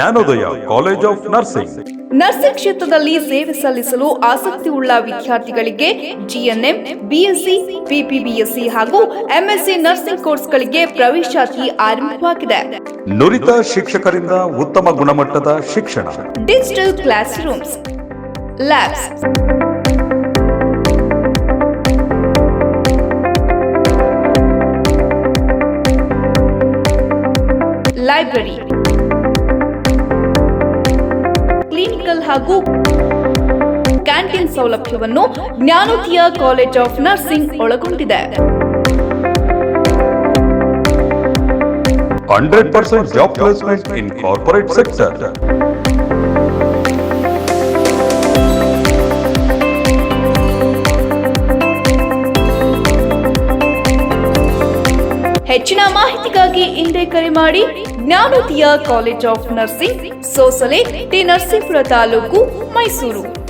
Jnanodaya college of nursing. Nursing ಕ್ಷೇತ್ರದಲ್ಲಿ ಸೇವೆ ಸಲ್ಲಿಸಲು ಆಸಕ್ತಿ ಉಳ್ಳ ವಿದ್ಯಾರ್ಥಿಗಳಿಗೆ ಜಿಎನ್ಎಂ, ಬಿಎಸ್ಸಿ, ಪಿಪಿಬಿಎಸ್ಸಿ ಹಾಗೂ ಎಂಎಸ್ಸಿ ನರ್ಸಿಂಗ್ ಕೋರ್ಸ್ಗಳಿಗೆ ಪ್ರವೇಶಾತಿ ಆರಂಭವಾಗಿದೆ. ನುರಿತ ಶಿಕ್ಷಕರಿಂದ ಉತ್ತಮ ಗುಣಮಟ್ಟದ ಶಿಕ್ಷಣ, digital class rooms, labs, library, clinical ಹಾಗೂ ಕ್ಯಾಂಟೀನ್ ಸೌಲಭ್ಯವನ್ನು ಜ್ಞಾನೋದಯ ಕಾಲೇಜ್ ಆಫ್ ನರ್ಸಿಂಗ್ ಒಳಗೊಂಡಿದೆ. 100% job placement in corporate sector. ಹೆಚ್ಚಿನ ಮಾಹಿತಿಗಾಗಿ ಹಿಂದೆ ಕರೆ ಮಾಡಿ. Jnanodaya college of nursing, Sosale, T. Narasipura taluk, Mysuru.